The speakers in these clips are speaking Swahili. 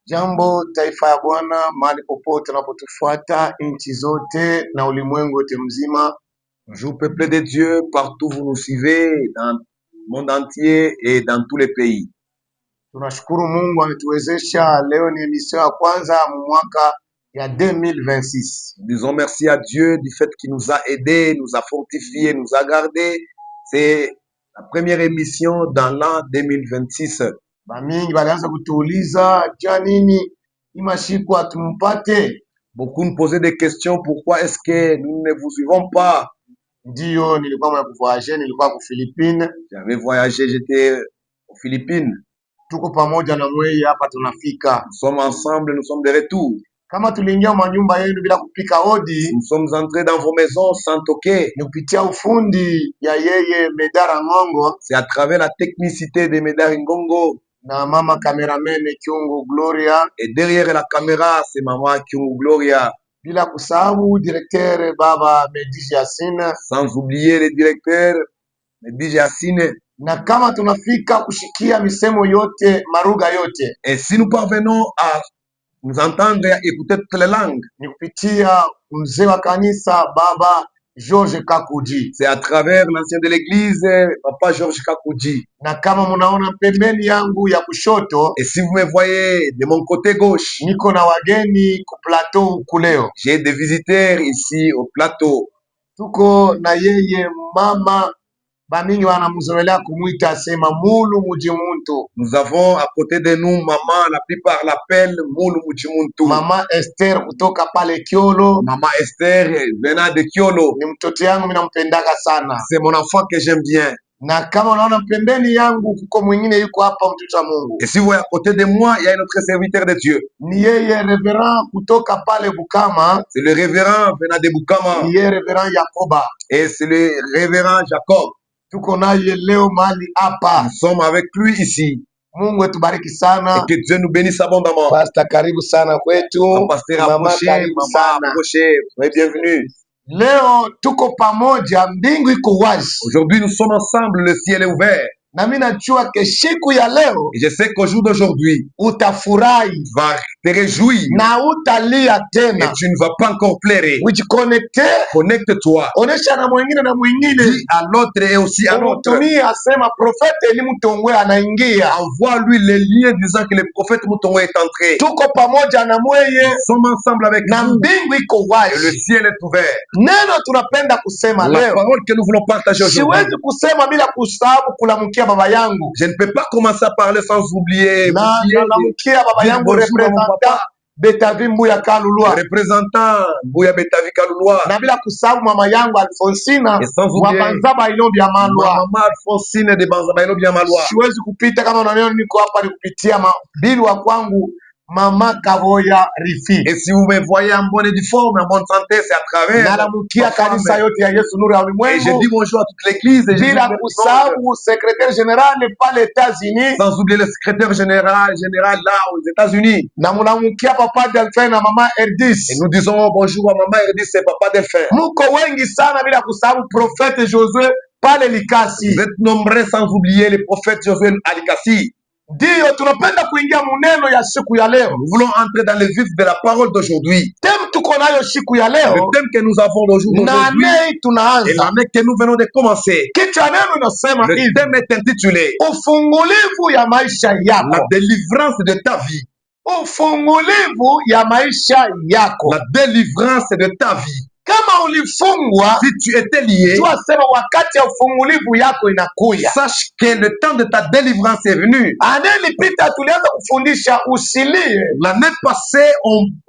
Jambo taifa ya Bwana, mahali popote unapotufuata nchi zote na ulimwengu wote mzima. Bonjour peuple de Dieu, partout vous nous suivez, dans le monde entier et dans tous les pays. Tunashukuru Mungu ametuwezesha. Leo ni emission ya kwanza mwaka ya 2026. Disons merci à Dieu du fait qu'il nous a aidés, nous a fortifiés, nous a gardés. C'est la première émission dans l'an 2026. Bamingi walianza kutuuliza jua nini imasiku atumpate. Beaucoup nous posaient des questions, pourquoi est-ce que nous ne vous suivons pas? Ndio, nilikuwa mwa kuvoyager, nilikuwa ku Philippines. J'avais voyagé, j'étais aux Philippines. Tuko pamoja na mweye hapa tunafika. Nous sommes ensemble, nous sommes de retour. Kama tuliingia manyumba yenu bila kupika hodi, nous sommes entrés dans vos maisons sans toquer. Ni kupitia ufundi ya yeye Medara Ngongo. C'est à travers la technicité de Medara Ngongo. Na mama cameraman Kyungu Gloria. Et derrière la caméra, c'est maman Kyungu Gloria. Bila kusahau directeur baba Mediji Yasine. Sans oublier le directeur Mediji Yasine. Na kama tunafika kushikia misemo yote, maruga yote. Et si nous parvenons à nous entendre et écouter toutes les langues, ni kupitia mzee wa kanisa baba George Kakuji. C'est à travers l'ancien de l'église papa George Kakuji. Na kama munaona pembeni yangu ya kushoto, et si vous me voyez de mon côté gauche, niko na wageni ku plateau kuleo. J'ai des visiteurs ici au plateau. Tuko na yeye mama bamingi wanamzoelea kumuita sema Mulu Mujimuntu. Nous avons à côté de nous maman, la plupart l'appellent Mulu Mujimuntu. Mama Esther kutoka pale Kiolo. Mama Esther venant de Kiolo. Ni mtoto yangu mimi nampendaka sana. C'est mon enfant que j'aime bien. Na kama unaona pembeni yangu kuko mwingine yuko hapa mtoto wa Mungu. Et si vous voyez à côté de moi, il y a un autre serviteur de Dieu. Ni yeye révérend kutoka pale Bukama. C'est le révérend venant de Bukama. Ni yeye révérend Yakoba. Et c'est le révérend Jacob. Tuko naye leo mahali hapa. Nous sommes avec lui ici. Mungu etubariki sana. Et que Dieu nous bénisse abondamment. Pasteur karibu sana kwetu. Pasteur approché, maman approché. Soyez bienvenue. Leo tuko pamoja, mbingu iko wazi. Aujourd'hui nous sommes ensemble, le ciel est ouvert. Na mimi najua ke siku ya leo, et je sais qu'au jour d'aujourd'hui, utafurahi, tu vas te réjouir, na utalia tena, et tu ne vas pas encore pleurer. Ujiconnecte, connecte-toi, onesha na mwingine na mwingine, dis à l'autre et aussi à l'autre. Mtumie asema prophète Eli Mutongwe anaingia, envoie-lui les liens disant que le prophète Mutongwe est entré. Tuko pamoja na mweye, nous sommes ensemble avec na mbingu iko wazi, et le ciel est ouvert. Neno tunapenda kusema leo, la parole que nous voulons partager aujourd'hui. Siwezi kusema bila kusahau kulamukia baba yangu. Je ne peux pas commencer à parler sans oublier. Nalamukia baba yangu représentant Betavi Mbuya Kalulwa. Représentant Mbuya Betavi Kalulwa. Na bila kusahau mama yangu Alfonsina wa Banzaba Ilombi ya Malwa. Mama Alfonsina de Banzaba Ilombi ya Malwa. Siwezi kupita kama unaniona niko hapa ni kupitia bibi wa kwangu Mama Kavoya Rifi. Et si vous me voyez en bonne et due forme, en bonne santé, c'est à travers. Nalamukia kanisa yote ya Yesu Nuru ya Ulimwengu. Et je dis bonjour à toute l'église. Bila kusahau secrétaire général par les États-Unis. Sans oublier le secrétaire général là aux États-Unis. Na mulamukia papa Delphin na mama Erdis. Et nous disons bonjour à maman Erdis et papa Delphin. Muko wengi sana bila kusahau prophète Josué pale Likasi. Vous êtes nombreux sans oublier le prophète Josué Alikasi. Ndio tunapenda kuingia muneno ya siku ya leo. Nous voulons entrer dans le vif de la parole d'aujourd'hui. Thème tuko nayo siku ya leo. Le thème que nous avons aujourd'hui. Et l'année que nous venons de commencer. Kichwa neno nasema hivi. Le thème est intitulé Ufungulivu ya maisha yako. La délivrance de ta vie. Ufungulivu ya maisha yako. La délivrance de ta vie. Kama ulifungwa, si tu étais lié, tu asema wakati ya ufungulivu yako inakuya. Sache que le temps de ta délivrance est venu. Année ilipita tulianza kufundisha usilie. L'année passée,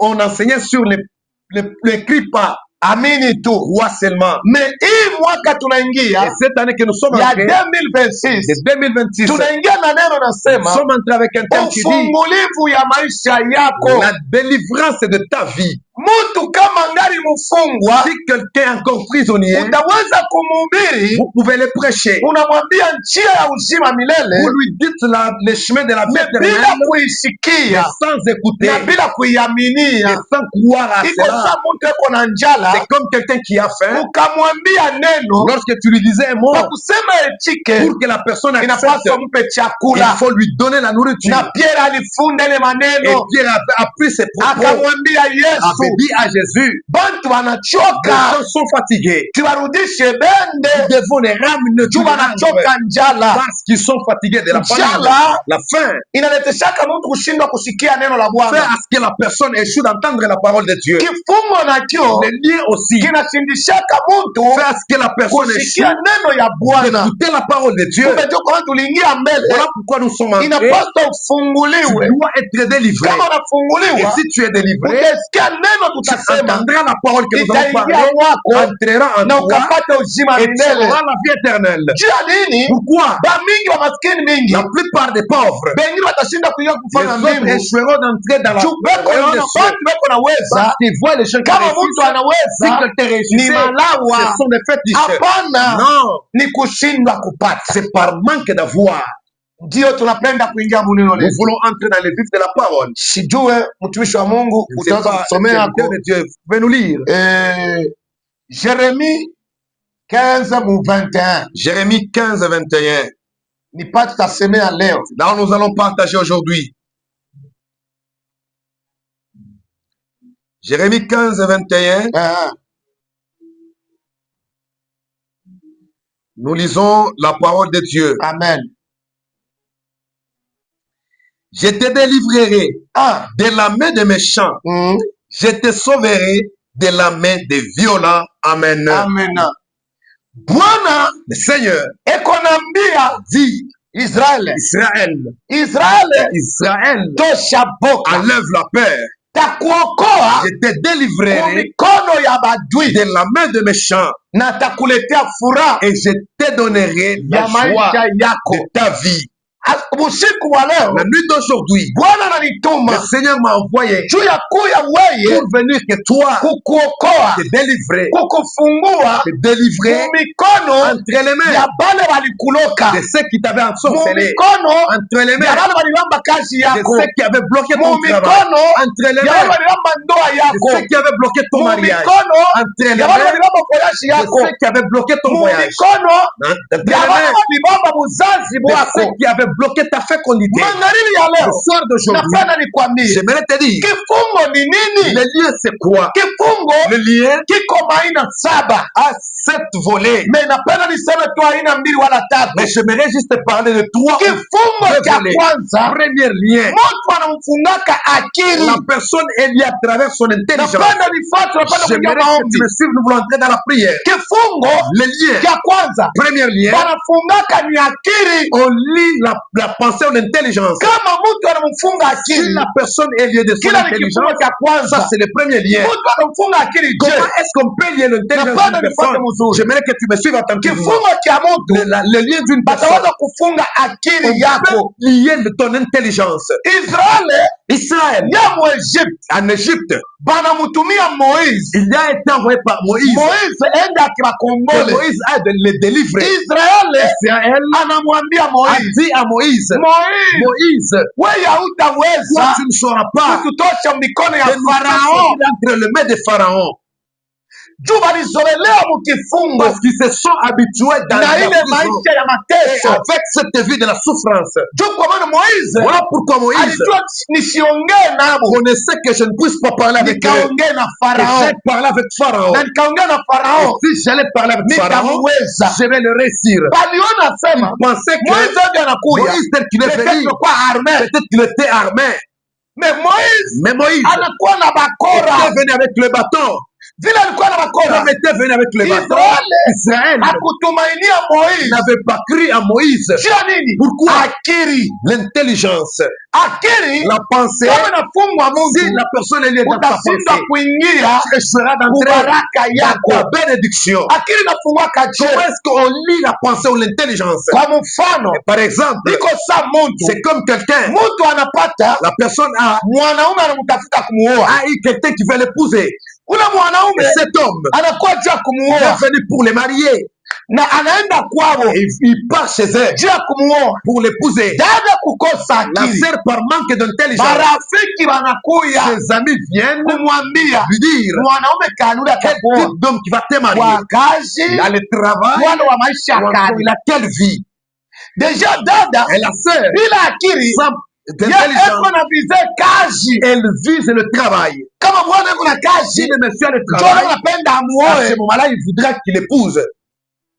on enseignait sur les cris pas. Amini tu. Crois seulement. Mais hii mwaka tunaingia. Et cette année que nous sommes entrés. Ya 2026. De 2026. Tunaingia na neno nasema. Nous sommes entrés avec un thème qui dit. Ufungulivu ya maisha yako. La délivrance de ta vie. mtu kama ngari mfungwa, Si quelqu'un est encore prisonnier, utaweza kumhubiri, vous pouvez le prêcher. unamwambia njia ya uzima milele, Vous lui dites le chemin de la vie bila éternelle, mais kuisikia sans écouter na bila et kuiaminia. sans croire à Iko cela. saa mtu eko na njala, C'est comme quelqu'un qui a faim. ukamwambia neno Lorsque tu lui disais un mot, kwa kusema etike, pour que la personne accepte, inapaswa mpe il chakula. faut lui donner la nourriture. Na Pierre alifunda ile Et maneno, Pierre a pris ses propos, akamwambia avait Yesu, dit à Jésus, bantu les wanachoka, gens sont fatigués. tuwarudishe bende Nous devons les ramener juu wanachoka njala. parce qu'ils sont fatigués de la famine. Njala La faim inaleteshaka mtu kushindwa kusikia neno la fait Bwana. à ce que la personne échoue d'entendre la parole de Dieu. Kifungo nakyo Le lien aussi kinashindishaka mtu fait à ce que la personne échoue kusikia neno ya Bwana. d'écouter la parole de Dieu. Kumbe ndio kwa nini tuliingia mbele, Voilà pourquoi nous sommes entrés. inapaswa Tu ufunguliwe. dois être délivré. Kama Et unafunguliwa, si tu es délivré, utasikia neno tu tutasema, entendras la parole que nous allons itaingia parler, mwako entrera en na toi ukapata uzima et tu milele. auras la vie éternelle. Juu ya nini? Pourquoi? Ba mingi wa maskini mingi, La plupart des pauvres, bengine watashinda kuingia les kufanya autres mbingu. échoueront d'entrer dans la Juu beko royaume des naona cieux. bantu beko naweza, Parce qu'ils voient les gens qui kama réussissent. mtu Si anaweza quelqu'un ni réussit, ce malawa, sont des fétiches. hapana, Non, ni kushindwa kupata. c'est par manque d'avoir. Ndio tunapenda kuingia muneno Nous letu. voulons entrer dans le vif de la parole. Sijue mtumishi wa Mungu Je ne sais utaweza pas, kusomea serviteur de Dieu, vous pouvez nous lire. Jérémie 15 mu 21. Jérémie 15, 21. Ni pas tutasemea leo. Là, nous allons partager aujourd'hui. Jérémie 15, 21. Nous lisons la parole de Dieu. Amen. Je te délivrerai de la main des méchants. Je te sauverai de la main des violents. Amen. Amen. Bwana Le Seigneur ekonambia dit, Israël, tosha boka, enlève la peur. takuokoa Je te délivrerai mikono ya badui de la main des méchants na takuletea furaha et je te donnerai la ya joie maisha yako. de ta vie. Usiku wa leo La nuit d'aujourd'hui, Bwana le ananituma Seigneur m'a envoyé juu ya kuya weye pour venir que toi kukuokoa, te délivrer, kukufungua te délivrer mumikono entre les mains ya bale balikuloka, de ceux qui t'avaient ensorcelé, mumikono entre les ya mains bale balibamba kazi de yako, ceux qui avaient bloqué ton travail, mumikono entre les ya bale mains balibamba ndoa de yako, ceux qui avaient bloqué ton mariage, mumikono entre les ya bale mains balibamba voyage de yako, ceux qui avaient bloqué ton voyage, mumikono entre les ya bale mains balibamba buzazi de bwako. ceux qui avaient bloqué ta fécondité. Magharibi ya Le leo soir d'aujourd'hui, napenda nikwambie j'aimerais te dire, kifungo ni nini. le lien c'est quoi? Kifungo Le lien kiko maina 7, a 7 volets. me napenda niseme tu aina 2 wala 3. Mais j'aimerais juste te parler de 3 Kifungo cha volets. kwanza, Premier lien, mtu anamfungaka akili. la personne est liée à travers son intelligence. Napenda nifuate, napenda kuingia J'aimerais que maombi. tu me suives, nous voulons entrer dans la prière. Kifungo Le lien, cha kwanza premier lien, wanafungaka ni akili. on lit la pensée en intelligence. Kama mtu anamfunga Si akili, la personne est liée de son kila ni kifungo intelligence, cha ça kwanza. c'est le premier lien. Mtu anamfunga akili, je, Comment est-ce qu'on peut lier l'intelligence napenda d'une nifuate personne? mzuri. J'aimerais que tu me suives attentivement. Kifungo cha mtu Le lien d'une personne, bataweza kufunga akili on yako. peut lier ton intelligence. Israeli Israël, ya Muegypte en Égypte, banamutumia Moïse. il a été envoyé par Moïse. Moïse ende Et akibakongole. Moïse a de le délivrer. Israeli Israël anamwambia a Moïse, dit à Moïse, Moïse, Moïse, wewe toi hautaweza tu ne sauras pas kututosha mikono ya de nous faire Farao. sortir entre les mains de Pharaon. Juu walizolelewa mukifungo Parce qu'ils se sont habitués dans na la ile prison. maisha ya Et mateso. avec cette vie de la souffrance. Juu kwa maana Moïse Voilà pourquoi Moïse alijua nisiongee nabo, connaissait que je ne puisse pas parler avec eux. nikaongee na Et Farao, j'ai parlé avec Pharaon. na nikaongea na Et Farao si j'allais parler avec Pharaon, nitamweza. je vais le réussir. Baliona sema Ils pensaient que Moïse ndiye anakuya, Moïse, tel qu'il est venu, peut-être kwa armée, peut-être qu'il était armé. mais Moïse Mais Moïse anakuwa na bakora. était venu avec le bâton. vile alikuwa na Comme bakora était venu avec les bâtons, Israël hakutumainia Moizi n'avait pas cru à Moïse. jia nini? Pourquoi? Akili. L'intelligence, Akili la pensée. kama nafungwa Si Mungu la personne est liée dans sa utashindwa pensée, kuingia elle sera d'entrer kubaraka dans yako. ta bénédiction. Akili nafungwaka Comment je est-ce qu'on lit la pensée ou l'intelligence? kwa mfano, Par exemple, iko sa muntu c'est comme quelqu'un, mtu anapata la personne mwanaume anamtafuta kumuoa, a eu quelqu'un qui veut l'épouser. ule mwanaume Et cet homme anakuwa juu ya est kumuoa venu pour les marier. na anaenda kwao Et il part chez eux juu ya kumuoa. pour l'épouser. Dada kukosa La akili, sœur, par manque d'intelligence, marafiki wanakuya ses amis viennent kumwambia lui dire mwanaume kanuni quel atakuoa type d'homme qui va te marier. kwa kazi, Il a le travail, mwana wa maisha ou encore kali. il a quelle vie. Deja dada Et la sœur, bila akili sans ye intelligence, eko na vize kazi. elle vise le travail. Kama bwana eko na Si kazi, le monsieur a le njoo travail, anapenda à amuoe, ce moment-là, il voudra qu'il épouse.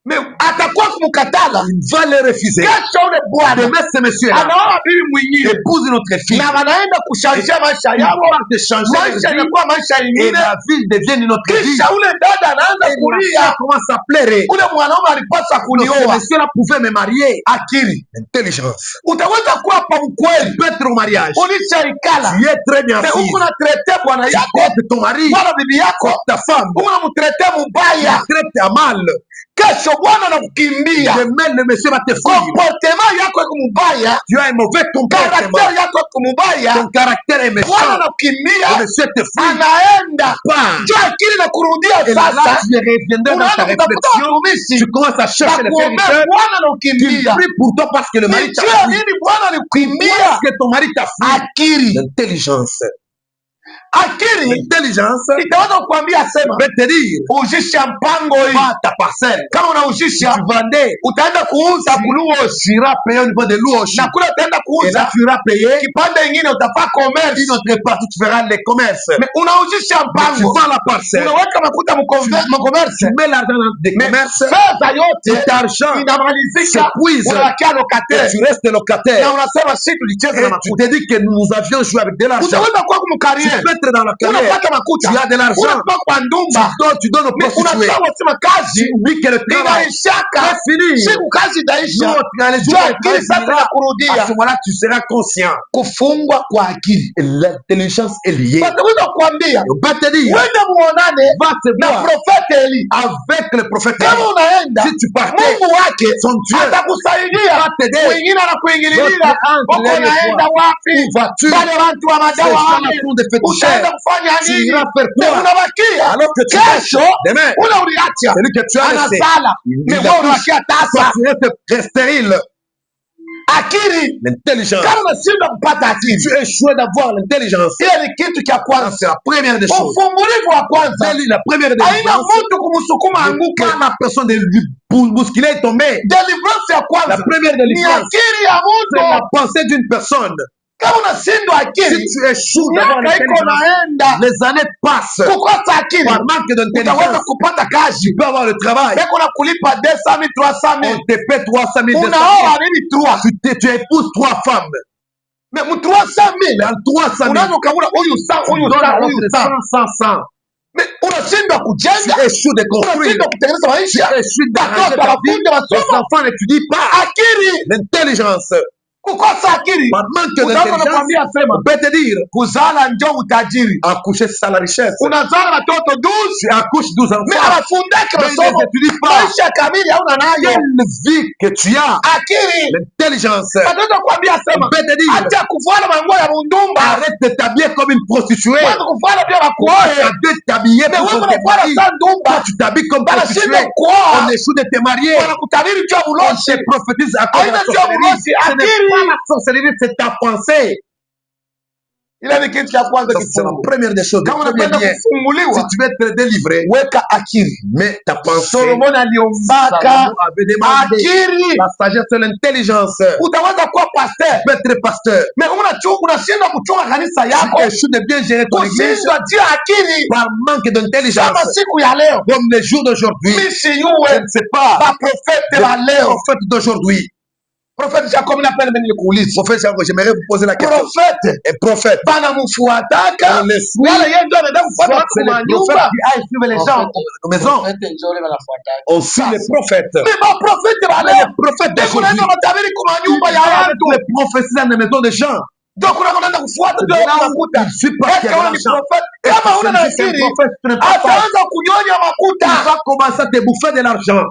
mais atakuwa kumkatala. Il va le refuser. Kesho ule bwana Demain, ce monsieur-là anaoa bibi mwingine épouse notre fille. na wanaenda kushanjia maisha Il yao, part de changer leur maisha vie inakuwa maisha et ingine. la vie devient une autre vie. Kisha ule dada anaanza Et la kulia, fille commence à pleurer. ule mwanaume alipaswa Ce kunioa. monsieur-là pouvait me marier. Akili Intelligence. utaweza kuwa pa mkweli, Tu peux être au mariage. ulishaikala Tu es très bien mais assise. huku na trete bwana Tu yako traites ton mari, wala bibi yako, ta femme. huku na mtrete Tu mubaya. la traites à mal. Kesho bwana anakukimbia, Demain, le monsieur va te fuir. comportement yako iko mubaya, Tu as un mauvais comportement. karakteri yako iko mubaya, Ton caractère est bwana méchant. anakukimbia, Le monsieur te fuit. anaenda Part. juu akili na kurudia. Et là, Sasa tu reviendras dans ta unaanza kutafuta réflexion. watumishi Tu commences à chercher les nakuombea, serviteurs bwana qui anakukimbia. prient pour toi parce que le mari Ni t'a juu ya fui. nini bwana Pourquoi alikukimbia? est-ce que ton mari t'a fui? Akili, L'intelligence. akili L'intelligence itaweza kukwambia sema peut te dire, ujisha mpango hii. pas ta parcelle. Kama unaujisha Tu vendais, utaenda kuuza kuluoshi tu iras payer au niveau de louanges. na kule utaenda Et là, kuuza tu iras payer. kipande ingine utafaa commerce. Une autre partie, tu feras les commerces. Mais unaujisha Tu mpango, vends la parcelle. unaweka makuta mcommerce, Tu mets l'argent dans des commerces. fedha yote Cet argent inamalizika, s'épuise. unawakia Et locataire tu restes locataire. na unasema si tulicheza Et na tu makuta. te dis que nous avions joué avec de l'argent. Utaweza kuwa Tu kumkariere, peux être dans la carrière. unapata makuta, Tu as de l'argent. unatoka kwa ndumba, Tu donnes aux prostituées. unasema wasema Tu kazi oublies que le travail inaishaka, va finir. siku kazi itaisha. Non, tu as les Jua jours akili sasa à inakurudia. ce moment-là, tu seras conscient. Kufungwa kwa akili, Et l'intelligence est liée. wataweza kukwambia On va te dire, wende muonane va te na voir profete Eli. avec le prophète. Kama unaenda Si tu partais, Mungu wake son Dieu atakusaidia. va t'aider. Mwingine anakuingililia, Votre âme uko derrière naenda toi. wapi? Où vas-tu? Wale watu wa Ces madawa gens wale, sont des féticheurs. utaenda kufanya Tu nini? iras faire Na quoi? unabakia Alors que tu kesho, restes demain. ule uliacha Celui que tu as laissé. anazala, Il mais a wewe touché. unabakia Toi, tasa. tu restes stérile. Akili, L'intelligence. kama unashindwa kupata akili, Tu échoues d'avoir l'intelligence. hiyo ni kitu cha Ça, kwanza. c'est la première des choses. Ufungulivu wa kwanza La première des haina choses. mtu kumsukuma anguke. Pas la personne de lui bousculer et tomber. Deliverance ya La kwanza première ni délivrance, akili ya c'est la mtu. pensée d'une personne. Kama unashindwa Si akili, tu échoues d'avoir miaka iko l'intelligence, naenda, les années passent. kukosa akili Par manque utaweza d'intelligence, kupata kazi, tu peux avoir le travail. beko na kulipa 200,000 On 300,000, te paie 300 000, 200 unaoa 000. bibi 3, Tu épouses 3 femmes. mais mu 300,000 Dans 300 000, unaweza ukamuna huyu saa tu huyu donnes saa à huyu l'autre saa, 100, 100. mais unashindwa Tu kujenga, échoues de construire. unashindwa kutengeneza Tu maisha, échoues d'arranger watoto ta vie. wanafunde Les wasoma. enfants n'étudient pas. Akili, L'intelligence. kukosa akili, Par manque uzazi d'intelligence, unakwambia sema on peut te dire, kuzala njo utajiri. accoucher, c'est ça la richesse. Unazala watoto 12 Tu accouches 12 mais enfants. hawafundaki Mais ils masomo, ne t'étudient pas. maisha kamili hauna nayo. Quelle vie que tu as. Akili L'intelligence. watoto kuambia On sema peut te dire, acha kuvala manguo ya mundumba, arrête de t'habiller comme une prostituée. kwanza kuvala pia bakuoe. Arrête de t'habiller Mais pour wewe qu'on te unavala marie. saa ndumba, Toi, tu t'habilles comme banashindwa prostituée. On kuoa, échoue de te marier. wanakutabiri juu ya On ulozi. te prophétise à cause de la Haina juu ya sorcellerie. ulozi. Ce n'est Akili pas la sorcellerie, c'est ta pensée. ile ni kitu cha kwanza Ça, c'est la kifungu. première des choses. Le Kama premier unapenda bien. Si kufunguliwa, tu veux être délivré, weka akili. mais ta pensée. Solomon aliombaka Salomon avait demandé akili. la sagesse et l'intelligence. Utaweza kuwa pasteur, Tu peux être pasteur. mais unashindwa kuchunga kanisa Tu yako, échoues de bien gérer ton église kushindwa juu ya akili. par manque d'intelligence. Kama siku ya leo Comme les jours d'aujourd'hui. misi Je yuwe ne sais pas. baprofete Les ba leo prophètes d'aujourd'hui. Prophète Jacob napenda mimi nikuulize. Prophète Jacob, j'aimerais vous poser la question. Prophète Un prophète, banamfuataka on le suit. wala yeye ndio anaenda kufuata C'est le kwa prophète nyumba. qui aille suivre les gens aux maisons. On suit les prophètes. Mais ba prophète Mais bale les prophètes ndio d'aujourd'hui, kunaenda matabiri kwa nyumba ya avec watu. les prophéties dans les maisons des gens. Ndio kunaenda kufuata ndio makuta. Il suit pas qu'il y a de Kama ni l'argent. prophète Et kama si una c'est un nakiri prophète, tu n'es pas fort. ataanza kunyonya Il makuta. va commencer à te bouffer de l'argent.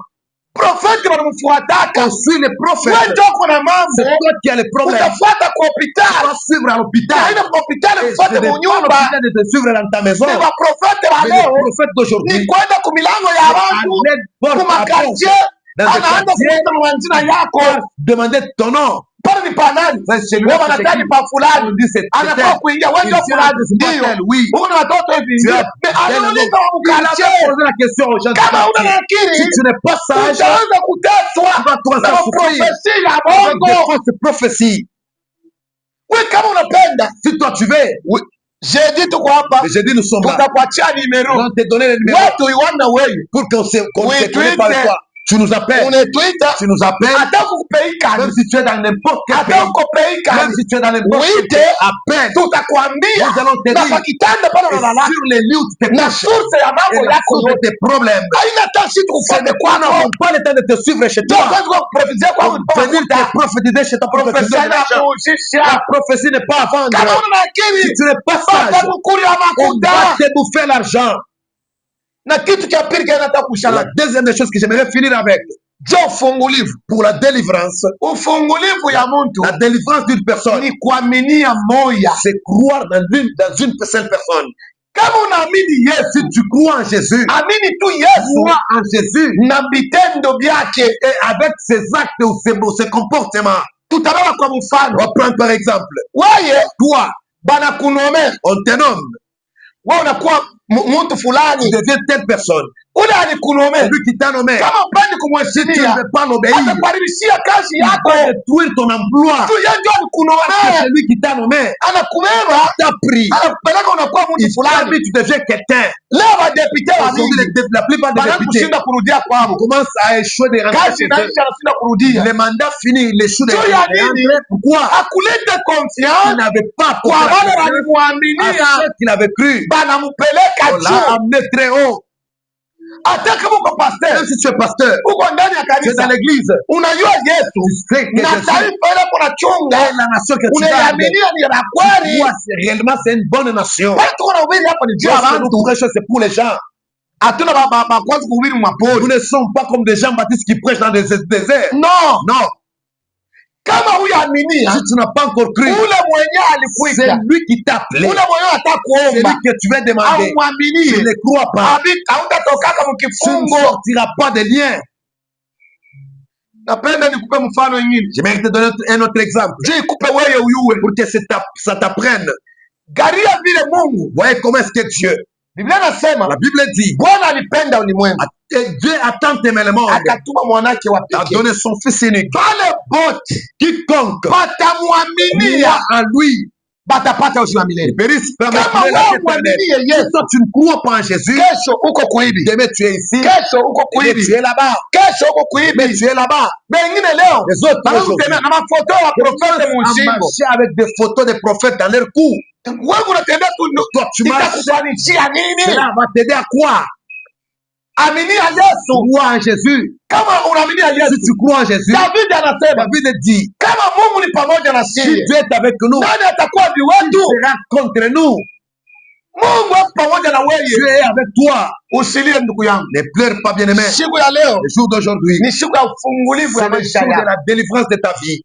Prophète banamfuataka. On suit les prophètes. Wewe ndio kuna mambo. C'est toi qui as les problèmes. Utafuata kwa Tu hospitali. vas suivre à l'hôpital. Haina kwa hospitali Et ufuate ce n'est kwa pas nyumba. l'hôpital de te suivre dans ta maison. Ni ba prophète ba Mais les leo prophètes ni d'aujourd'hui, kwenda kumilango ya watu aller porte kuma à porte, quartier dans des anaanza quartiers, kuita majina yako demander ton nom. pale ni panani Ça, c'est lui wewe qui wanataka t'écrit. pa fulani On dit c'est anakuwa tel. kuingia wewe Il ndio dit, fulani c'est pas ndio tel, oui. uko na watoto hivi Tu ndio as mais bien le anauliza nom. wa Il a quartier posé la question aux gens du kama una quartier. akili Si tu n'es pas sage, utaanza kuteswa tu vas commencer na à souffrir profesia ya avec des bongo fausses prophéties. wewe kama unapenda Si toi tu veux, we- j'ai dit tuko hapa mais j'ai dit nous sommes là. tutakuachia Nous nimero allons te donner les numéros wewe tuiwana wewe pour qu'on se Oui, connecte avec tweet. toi. Tu nous appelles. unetwita Tu nous appelles. hata kukupeika Même si tu es dans n'importe quel hata pays. kukupeika Même si tu es dans n'importe quel Wite. pays. Appelle. tutakwambia Nous allons te na dire. kwa kitanda pale Et unalala sur les lieux où tu te na couches. source ya Et mambo la yako source de yote tes problèmes. haina hata si Ce tukufuate n'est pas, nous kwako n'avons pas le temps de te suivre chez ndio toi. kazi kwa kuprofesia kwako Pour venir te prophétiser chez ta prophétie. profesia na La kuhusisha prophétie n'est pas à vendre. kama una akili Si tu n'es pas sage, batakukuli ya on va makuta te bouffer l'argent. na kitu cha pili kinataka La kushangaza deuxième des choses que j'aimerais finir avec, je ufungulivu pour la délivrance, ufungulivu ya mtu la délivrance d'une personne, ni kuaminia moya c'est croire dans une seule personne. kama unaamini Yesu Si tu crois en Jésus, amini tu Yesu crois en Jésus na vitendo vyake et avec ses actes ou ses comportements. tutababa kwa mfano On va prendre par exemple, weye toi, banakunomea on te nomme, wewe unakuwa mtu tu fulani deviens telle personne. ule alikunomea Celui qui t'a nommé, kama upendi si tu ne kumheshimia veux pas l'obéir, atakuharibishia kazi il yako va détruire ton emploi. tu yeye ndio C'est alikunomea celui qui t'a nommé, anakumeba t'a pris. anakupeleka unakuwa mtu Il t'a fulani mis, tu deviens quelqu'un. leo badepite wa Aujourd'hui, mingi la plupart des députés banakushinda kurudia kwabo commencent à échouer des rentrées kazi chez eux. inaisha anashinda kurudia Les mandats finis, il échoue des juu ya nini rentrées. Pourquoi? akulete Il confiance n'avait pas kwa porté la wale confiance à walimwaminia ceux qu'il avait cru. banamupeleka On l'a juu amené très haut. hata kama uko pasteur Même si tu es pasteur, uko ndani ya tu es dans kanisa l'église, unajua Yesu tu sais que na Jésus taifa ile kuna chunga est la nation que tu gardes. unaiaminia ni la kweli Toi, réellement, c'est une bonne nation. wale tuko na ubiri hapa ni juu ya Dieu, watu nous prêchons, c'est pour les gens. hatuna bakwanza kuhubiri Nous mapori ne sommes pas comme des Jean-Baptiste qui prêchent dans des déserts. no Non. kama huyaaminia Si tu n'as pas encore cru, ule mwenyewe c'est alikuita lui qui t'a appelé. ule mwenyewe C'est atakuomba lui que tu vas demander. Tu aumwaminie ne crois pas. hautatokaka Tu ne mkifungo sortiras pas de liens. napenda nikupe mfano ingine J'aimerais te donner un autre exemple. juu ikupe wewe uyuwe Pour que ça t'apprenne. garia vile Mungu Voyez comment est-ce que Dieu, Biblia nasema la Bible dit, Bwana alipenda ulimwengu et Dieu a tant aimé le monde, akatuma mwanake wa a pekee donné son Fils unique. pale bote Quiconque batamwaminia croit en lui, batapata uzima milele périsse par kama wewe mwaminie Si Yesu toi tu ne crois pas en Jésus, kesho uko kuibi demain tu es ici, kesho uko demain kuibi tu es là-bas, kesho uko demain kuibi tu es là-bas. bengine leo Les autres banakutembea na mafoto ya profete à mushingo marcher avec des photos des prophètes dans leur cou. wewe unatembea tu Toi tu marches, itakufanishia nini cela va t'aider à quoi? aminia Yesu Crois en Jésus. kama unaaminia Si Yesu tu crois en Jésus, David anasema David dit, kama Mungu ni pamoja na si sisi Dieu est avec nous, nani atakuwa il viwetu sera contre nous. Mungu ako pamoja na wewe Dieu est avec toi. usilie ndugu yangu Ne pleure pas, bien-aimé. siku ya leo Le jour d'aujourd'hui, ni siku ya ufungulivu ya c'est le maisha jour de yako la délivrance de ta vie.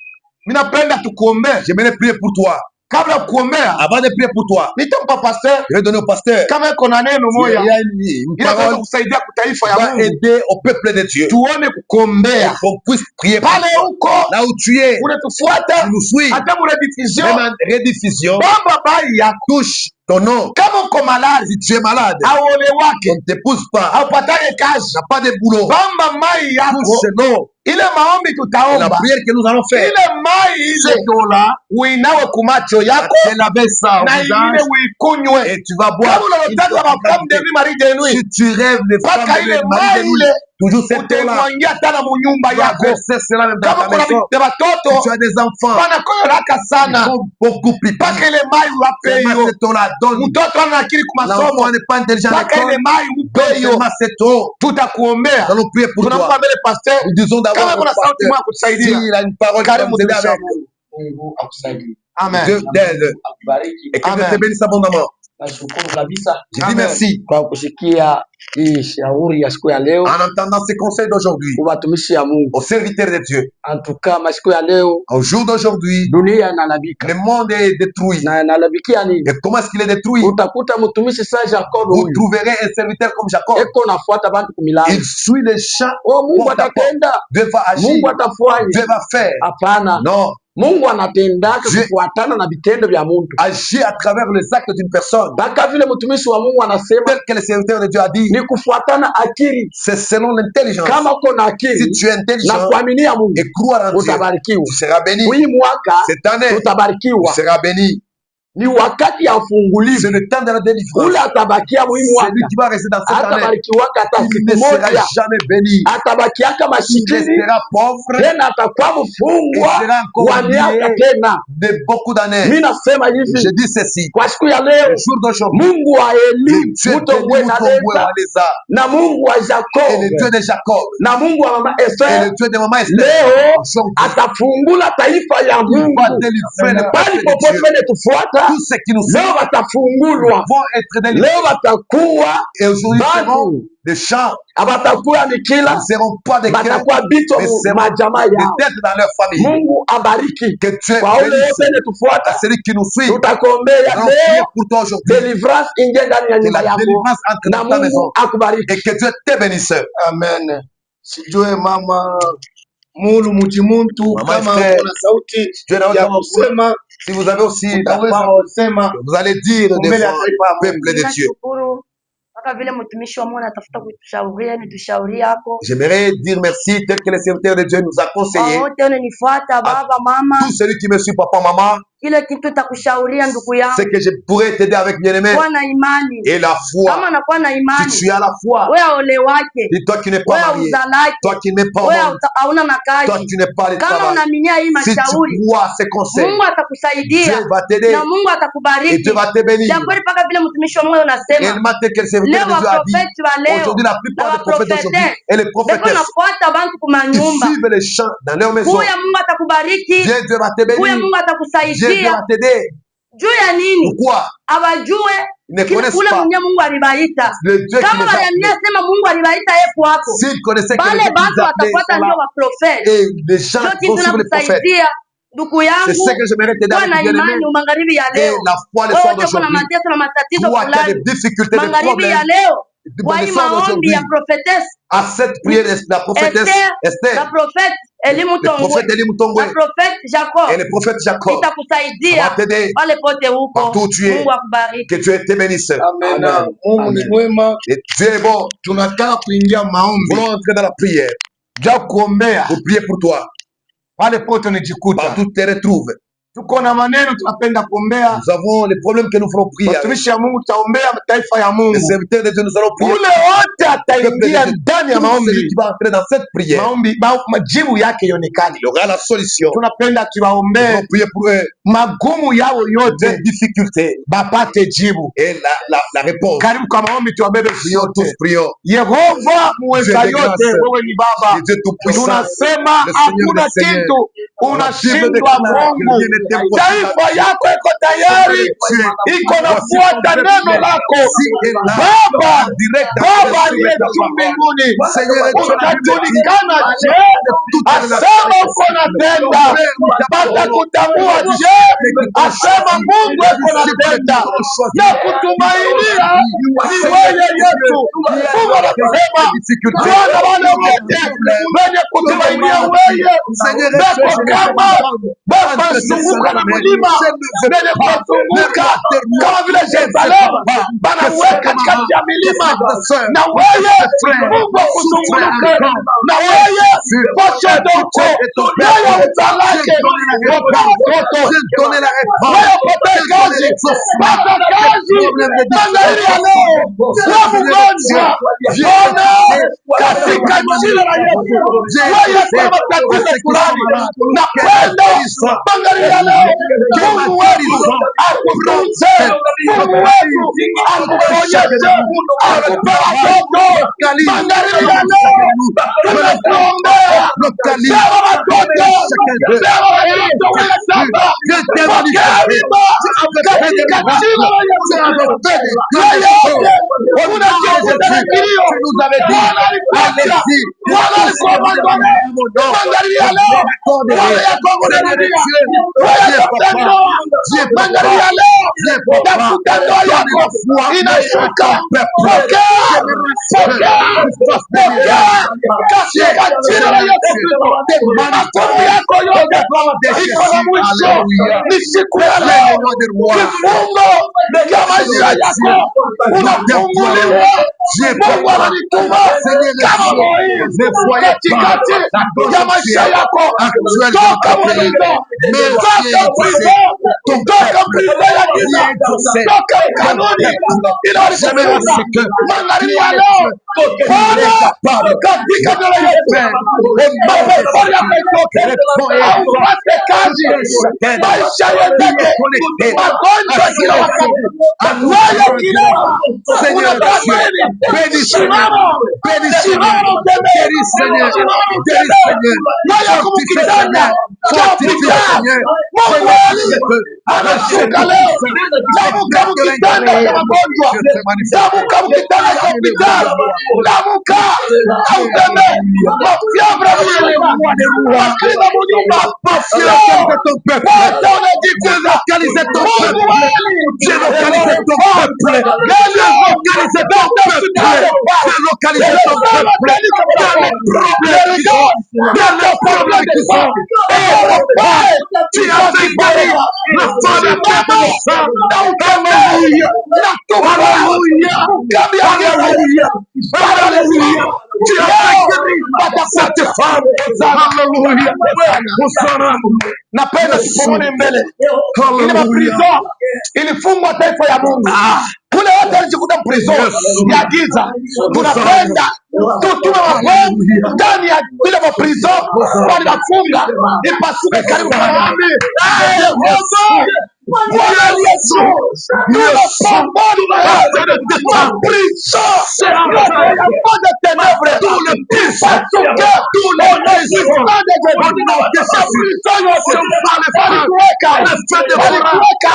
mimi napenda tukuombee J'aimerais prier pour toi. kabla ya kuombea Avant de prier pour toi, nitampa pasteur je vais donner au pasteur. kama iko na neno Il moja y a une inaweza parole kusaidia kwa taifa qui ya va Mungu aider au peuple de Dieu. tuone Et kukombea qu'on puisse prier pour pale toi. huko Là où tu es, unatufuata tu nous suis. hata mu rediffusion Même en rediffusion, bamba bai yako touche ton nom. kama uko malali Si tu es malade, aolewake on ne t'épouse pas, aupatake kazi n'a pas de boulot. bamba mai yako Touche non. ile maombi Et la tutaomba prière que nous allons faire, ile mai ce ile dos-là, uinawe kumacho tu yako vas laver ça au na ingine visage uikunywe et tu vas boire. kama unalotaka mafamu de vie mari de nuit Si tu rêves les femmes mpaka de ile Marie de mai Louis, ile toujours cette terre-là. utaimwangia tena mu nyumba Tu vas yako. verser cela même dans Kama ta kuna maison. watoto Si tu as des enfants, banakoyolaka ils sana sont beaucoup plus mpaka petits. ile mai uwape Seulement yo. cette eau-là donne. Mtoto ana akili ku masomo L'enfant n'est pas intelligent à mpaka ile l'école. mai upe Donne yo. seulement cette eau. Tutakuombea. Nous allons prier pour Tunampa toi. mbele pasteur. Nous disons d'abord Kama au kuna sauti pasteur, moja kutusaidia. s'il a une parole qui va Karibu nous aider mtumishi wa avec, Mungu. Mungu akusaidie. Amen. Dieu t'aide. Akubariki. Et que Dieu Amen. te bénisse abondamment. Nashukuru kabisa Je dis Amen. merci kwa kusikia hii shauri ya siku ya leo en entendant ces conseils d'aujourd'hui kwa watumishi ya Mungu. aux serviteurs de Dieu. Antuka masiku ya leo Au jour d'aujourd'hui, dunia inalabika le monde est détruit. na inalabikia nini? Et comment est-ce qu'il est détruit? Utakuta mtumishi sa Jacob Vous huyu trouverez un serviteur comme Jacob. eko nafuata bantu kumilango. Il suit les champs. Oh, Mungu porte à porte. atatenda, Dieu va agir. Mungu atafanya. Dieu va faire. Hapana, Non. Mungu anatendaka Je- kufuatana na vitendo vya mtu. Agir à travers les actes d'une personne. Baka vile mtumishi wa Mungu anasema Tel que le serviteur de Dieu a dit, ni kufuatana akili. c'est selon l'intelligence. Kama uko na Si akili tu es na intelligent kuaminia Mungu et croire en Dieu, utabarikiwa. tu seras béni. Hii mwaka Cette année, tu utabarikiwa. seras béni. Ni wakati ya C'est ufungulivu. le temps de la délivrance. Ule atabakia muhimu Celui mwaka. qui va rester dans cette année, Atabarikiwaka hata il siku ne sera moja. jamais béni. Atabakiaka Il masikini restera pauvre tena atakuwa et mfungwa sera encore wa miaka lié tena. de beaucoup d'années. Mimi nasema Je hivi dis ceci. kwa siku ya leo, Le jour d'aujourd'hui, Mungu wa Eli le Dieu de mutongwe na Mutongwe Leza Waleza na Mungu wa et le Jacob Dieu de Jacob na Mungu wa mama et Esther le Dieu de Maman Esther, leo aujourd'hui, atafungula taifa ya il Mungu. va délivrer le peuple Bali de popote Dieu. pene tufuata Tous ceux qui nous leo suivent watafungulwa, vont être délivrés. leo watakuwa Et aujourd'hui, ils seront bantu, des champs. abatakuwa Ils mikila, ne seront pas des cœurs, batakuwa bito mais seront majamaa des yao. têtes dans leur famille. Mungu abariki Que Dieu kwa ule bénisse wote ne tufuata, à celui qui nous suit. tutakombea Nous allons prier leo pour toi aujourd'hui. deliverance ingie ndani ya Que nyumba la yako délivrance entre na dans ta maison. Mungu akubariki. Et que Dieu te bénisse. Amen. Sijue mama Mulu Mujimuntu Mama kama Esther, kuna sauti Dieu n'a ya aucun kusema Si vous avez aussi la utaweza parole, kusema vous allez dire mbele ya devant taifa la le peuple de Dieu. Nashukuru mpaka vile mtumishi wa Mungu anatafuta kutushauria, ni tushauri yako J'aimerais dire merci tel que le serviteur de Dieu nous a kwa conseillé. wote unanifuata, baba mama, Tout celui qui me suit, papa, maman, kile kitu takushauria ndugu yangu, c'est que je pourrais t'aider avec bien-aimé kuwa na imani. et la foi. Kama nakuwa na Si imani, tu as la foi, wewe ole wake, dis toi qui n'es pas wewe marié, uzalake, toi qui n'es pas wewe marié, hauna na toi kazi. qui n'es pas de Kama travail. unaaminia hii Si tu mashauri, crois ces conseils, Mungu atakusaidia Dieu va t'aider na Mungu et atakubariki. Dieu va te bénir. Ya kweli mpaka vile mtumishi wa Mungu unasema Réellement, tel que le serviteur leo de Dieu a dit, waprofeti wa leo aujourd'hui, la na plupart des prophètes d'aujourd'hui waprofete et les beko prophétesses, nafuata bantu ils kumanyumba. suivent les chants dans leur maison. Kuya Mungu atakubariki, Dieu va te kuya bénir. Mungu Dieu atakusaidia. va t'aider. Juu ya nini? Pourquoi? Abajue Ils ne kile connaissent ule pas mwenye Mungu alibaita. le Dieu qui Kama les a waliamia appelés. sema Mungu alibaita yeye kwako, S'ils connaissaient que le bale Dieu qui bantu les a appelés watafuata sont ndio là, waprofeti. et les gens Ndio vont kitu suivre les prophètes. nakusaidia ndugu C'est yangu, ce que j'aimerais t'aider kuwa avec na bien-aimé. imani magharibi ya Et leo. la foi le Wewe soir wote kuna d'aujourd'hui. mateso na matatizo Toi qui as fulani, des difficultés, des magharibi ya problèmes, leo de kwa hii le soir maombi d'aujourd'hui, ya prophetess à cette prière de la prophétesse la Esther, prophète Elimu le Tongwe, prophète Elie la Mutongwe prophète Jacob et le prophète Jacob, ça itakusaidia va t'aider pale pote huko. partout où tu es. Mungu akubariki. Que Dieu te bénisse. Amen. Amen. Mungu ni Amen. mwema. Et Dieu est bon. Tunataka kuingia Nous maombi voulons entrer dans la prière. ja kuombea Pour prier pour toi. pale pote unajikuta. Partout tu te retrouves. Tuko na maneno tunapenda kuombea. Nous avons les problèmes que nous voulons prier. Watumishi ya Mungu tutaombea taifa ya Mungu. Les serviteurs de Dieu, nous allons prier. Ule wote ataingia ndani ya Tout celui maombi. qui va entrer dans cette prière, Maombi majibu yake ionekane. il aura la solution. Tunapenda Nous tuwaombee allons prier pour eux. magumu yao Des yote difficultés bapate jibu. et la réponse. Karibu kwa maombi tuwabebe Prions sote. tous, prions. Yehova muweza Dieu de yote, grâce. wewe ni Baba. Et Dieu tout-puissant, Tunasema le Seigneur hakuna des seigneurs. kitu La Bible unashindwa déclare que Mungu. rien n'est impossible. Taifa yako iko tayari, iko nafuata neno lako Baba. Baba aliye juu mbinguni, utajulikana je? Asema uko natenda, patakutambua je? Asema Mungu uko natenda, ya kutumainia ni wewe Yesu. Mungu anasema Bwana, wale wote wenye kutumainia wewe beko kama bakazunguka na mlima wenye kuzunguka kama vile Yerusalemu, banaweka katikati ya milima, na wewe Mungu kuzunguka na wewe kushoto huko, wewe utalake wewe upate kazi, pata kazi problème de magharibi ya leo, kila mgonjwa Bwana, katika jina la Yesu, wewe kwa matatizo fulani na kwenda magharibi ya leo, Mungu wetu akutunze, Mungu wetu akuponyeshe, akupe watoto magharibi ya leo. Tunakuombea sema watoto, sema watoto wewe sasa, pokea riba katika jina la Yesu. Yeyote unachokuta na kilio, Bwana alikuacha, Bwana alikuwa magharibi ya leo, Bwana yako kunarudia, Bwana yako ndoa, magharibi ya leo, tafuta ndoa yako inashuka, pokea, pokea, pokea katika jina la Yesu Kristo. Magumu yako yote iko na mwisho, ni siku ya leo, vifungo vya maisha yako unafunguliwa. Mungu ananituma kama Moizi katikati ya maisha yako. Toka mwanzo, toka prizo ya giza, toka kanuni inayokufunga magharibi ya leo. Bwana, katika jina la Yesu, mapepo yako itoke, aufate kazi, maisha yendeke, magonjwa kila wakati, wewe kilema, unatamani, simama, simama utembee, simama utembee, wewe kumkitanda, chapita, Mungu anashuka leo, lamuka mkitanda cha magonjwa, lamuka mkitanda cha hospitali, lamuka, na utembee, mafiabra mwenyewe, makriba munyumba, wote wanajifunza, Mungu wali, localiser ton peuple, localiser ton peuple, localiser ton peuple, dans les problèmes qui sont, tu as fait guérir la femme et alléluia, alléluia, alléluia, alléluia, tu as fait guérir cette femme, alléluia, Hosanna. Napenda tuone mbele. Ile maprizo ilifungwa taifa ya Mungu. Kule wote walijikuta prison ya giza. Tunapenda tutume mabomu ndani ya ile maprizo walifunga ipasuke karibu na nami. Bwana Yesu, tunapambana na prison ya moja ténèbre, tout le pisuke, tout le résistant de Dieu, prison yote walikuweka, walikuweka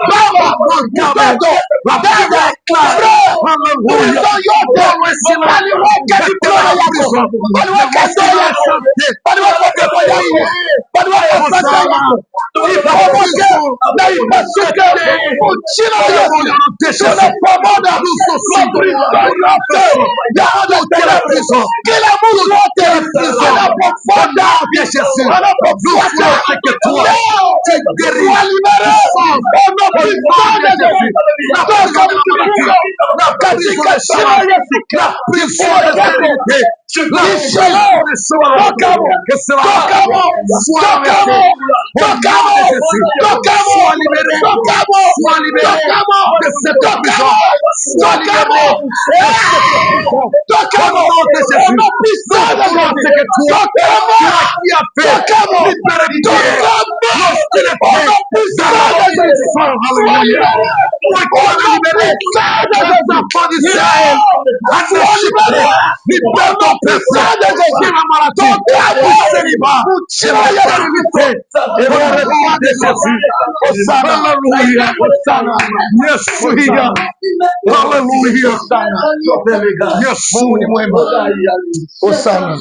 baba, mtoto, dada, prison yote waliweka mikono yako, waliweka ndoa yako, waliweka pepo yako, waliweka sasa yako, ipomoke na ipasuke jina la Yesu. Tunapambana maprizo yote ya moja ténèbre, kila mtu yote anapofuata, anapofuata leo walibere wanapigana toka mtukio na katika jina la Yesu na prisoner yako kisha leo tokamo Mungu ni mwema. Osana.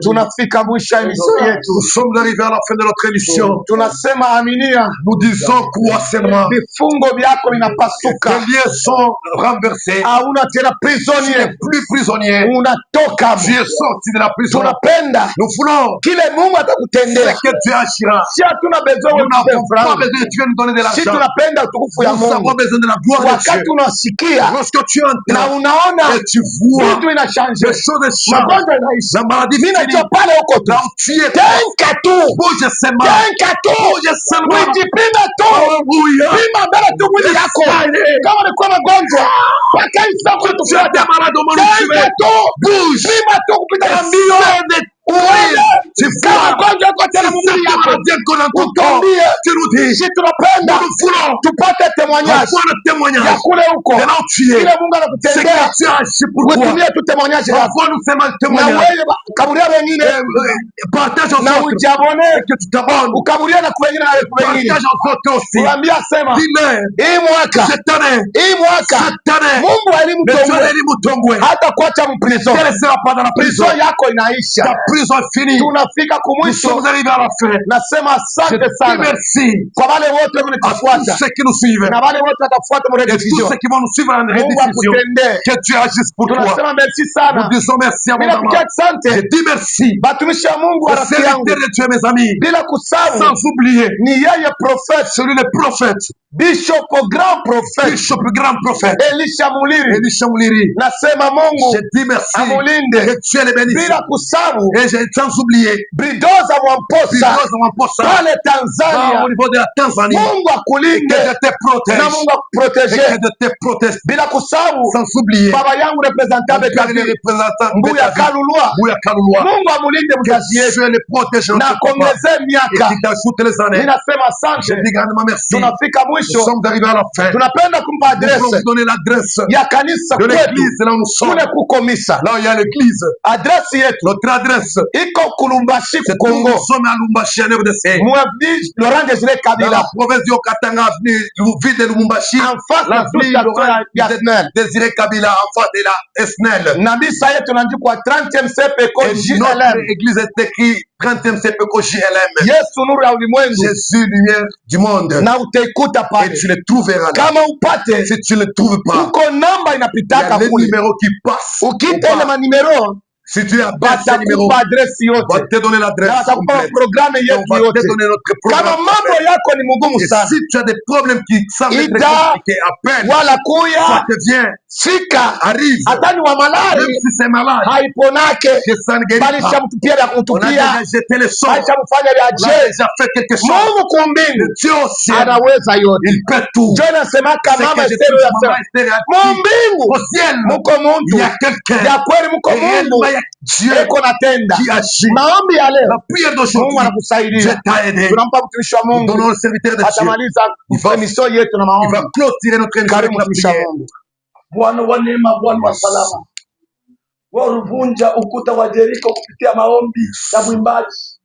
Tunafika mwisho wa emission yetu. Nous sommes arrivés à la fin de notre émission. Tunasema aminia. Nous disons quoi seulement? Vifungo vyako vinapasuka. Les liens sont renversés. Hauna tena Tu prisonnier. n'es plus prisonnier. Unatoka. Tu es sorti de la prison. Tunapenda Nous voulons kile Mungu atakutendea. que tu agiras. Si hatuna besoin Nous wewe n'avons pas mfano. besoin de tu nous donner de Si l'argent. tunapenda utukufu ya Nous avons Mungu. besoin de la gloire de Wakati Dieu. unasikia Lorsque tu na entends unaona et tu vois vitu inachange, les choses changent, magonjwa inaisha. la maladie Mimi finit. najua pale huko tu. Là où tu es, Tenka tu. bouge seulement. Tenka tu. Bouge seulement. Ujipime tu. Alléluia. Pima mbele tu mwili yako. Kama ulikuwa magonjwa, paka isabu kutufuata. Tenda tu, sima tu kupita na mbio. Kama ugonjwa yako tena mwili yako, utambie, si tunapenda tupate témoignage ya kule huko. Kile Mungu anakutendea, utumie tu témoignage yako. Na wewe kaburia wengine, na ujabone, ukaburia na kuwengine na wengine. Uambia sema, hii mwaka Mungu alimutongwe hata kuacha mprizo. Prizo yako inaisha. Tunafika kumwisho. Nasema asante sana kwa wale wote wanatufuata na wale wote watafuata mredifisio. Mungu akutendee. Tunasema merci sana. Ninapikia asante batumishi ya Mungu wa rafiki yangu, bila kusahau ni yeye prophète Bishop grand prophète Elisha Muliri. Nasema Mungu amulinde, bila kusahau Bridoza Mwamposa pale Tanzania. Mungu akulinde na Mungu akuprotege, bila kusahau baba yangu representante Mbuya Kalulwa. Mungu amulinde mzazi yetu na kuongezea miaka. Ninasema asante. Tunafika mwisho. Tunapenda kumpa adresse ya kanisa kwetu kule kuko misa. Adresse yetu iko Kulumbashi Kongo, Mwavdi Laurent Désiré Kabila, province du Katanga, ville de Lubumbashi, en face la ville de Désiré Kabila, en face de la SNEL. Na misa yetu naandikwa 30e CPECO JLM. Église est écrit 30e CPECO JLM. Yesu nuru ya ulimwengu. Jésus lumière du monde. Na utaikuta pale. Et tu le trouveras là. Kama upate, si tu ne le trouves pas, uko namba inapitaka kule. Il y a les numéros qui passent. Ukita ile manimero, si tu as passé le numéro, on va te donner l'adresse complète. On va te donner notre programme. Et si tu as des problèmes qui semblent être compliqués, appelle. Ça te vient. Arrive. Même si c'est malade. Que ça ne guérit pas. On a déjà jeté le sort. On a déjà fait quelque chose. Dieu au ciel, il peut tout. Au ciel, il y a quelqu'un. Dieu qui agit. La prière d'aujourd'hui, je t'ai aidé. Nous donnons le serviteur de Dieu. Il va clôturer notre émission avec la prière. Bwana wa neema, Bwana wa salama, walivunja ukuta wa Yeriko kupitia maombi ya mwimbaji.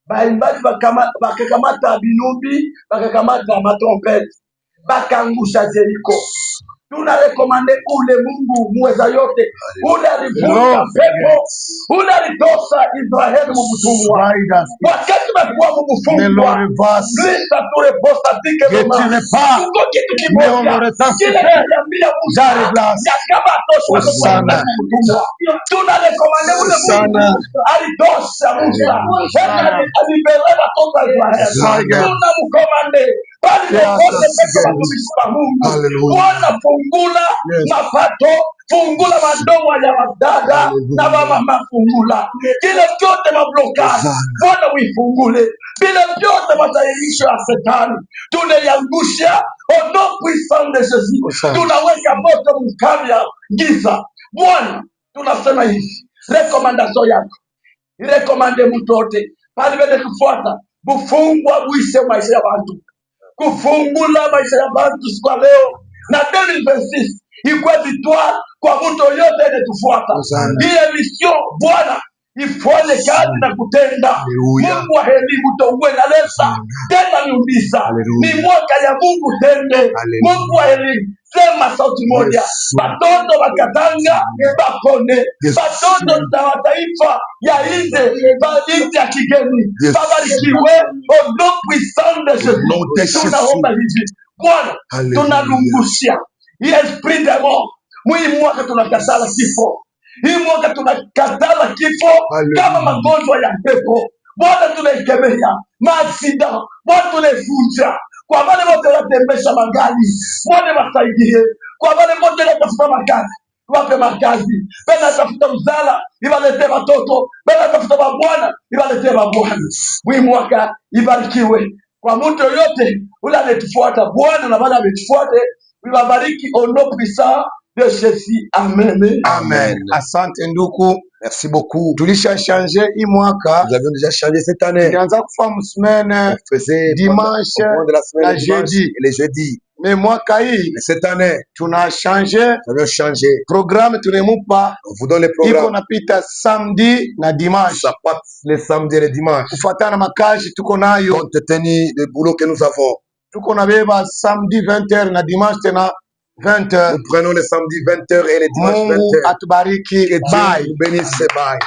Baimbaji wakakamata binubi, wakakamata matrompeti, wakaangusha Yeriko. Tunarekomande ule Mungu muweza yote, ule alivunja pepo, ule alitosa Israeli mumutungwa. Wakati walikuwa mumufungwa, Kristo tureposta dike mama. Tuko kitu kimoja, kile kiliambia Musa, yakaba tosha kwa mutungwa. Tunarekomande ule Mungu alitosha Musa, alibeleva toka Israeli. Tunamukomande, bali lekote pepo watumishi wa Mungu. Bwana fungula mapato, fungula madomo ya wadada na mama, fungula kile vyote mablokaji, Bwana uifungule vile vyote matairisho ya Shetani, tunaiangusha au nom puissant de Jésus. Tunaweka moto mkali ya giza. Bwana, tunasema hivi, rekomandasyon yako irekomande mtu wote pale vile kufuata bufungwa buise maisha ya watu, kufungula maisha ya watu kwa leo na 2026 ikuwe victoire kwa mtu yote anayetufuata. Hii emission Bwana ifanye kazi na kutenda. Mungu wa heri mtouwe na lesa tena niuliza. Ni mwaka ya Mungu tende. Mungu wa heri sema sauti moja. Batoto wa Katanga bakone. Batoto wa taifa ya nje ya kigeni babarikiwe au nom puissant de Jésus. Tunaomba hivi Bwana, tunalungushia hii esprit de mort. Hii mwaka tunakatala kifo. Hii mwaka tunakatala kifo kama magonjwa ya pepo. Bwana, tunaikemea maaksida. Bwana, tunaifunja kwa wale wote wanatembesha magari. Bwana, wasaidie kwa wale wote wanatafuta makazi, wape makazi. Bwana, tafuta uzala, ibalete watoto. Bwana, tafuta mabwana, ibalete mabwana. Hii mwaka ibarikiwe. kwa mtu yoyote ule ametufuata. Bwana na wale ametufuate, viwabariki au nom puissant de Jésus. Amen. Amen. Asante nduku. Merci beaucoup. Tulisha changer hii mwaka. Nous avions déjà changé cette année. Tulianza kufahamu semaine On faisait dimanche de la semaine, na le dimanche jeudi. et les jeudis. Mais mwaka hii Mais cette année, tuna changer nous avions changé. programme, tunemupa On vous donne les iko programmes. napita samedi na dimanche Ça passe les samedis et les dimanches. kufuatana na makazi tuko nayo. Compte tenu du boulot que nous avons. Tuko nabeba samedi 20h na dimanche tena 20h. Nous prenons les samedis 20h et les dimanches Mungu 20h. atubariki. Que Dieu Bye. nous bénisse. Bye.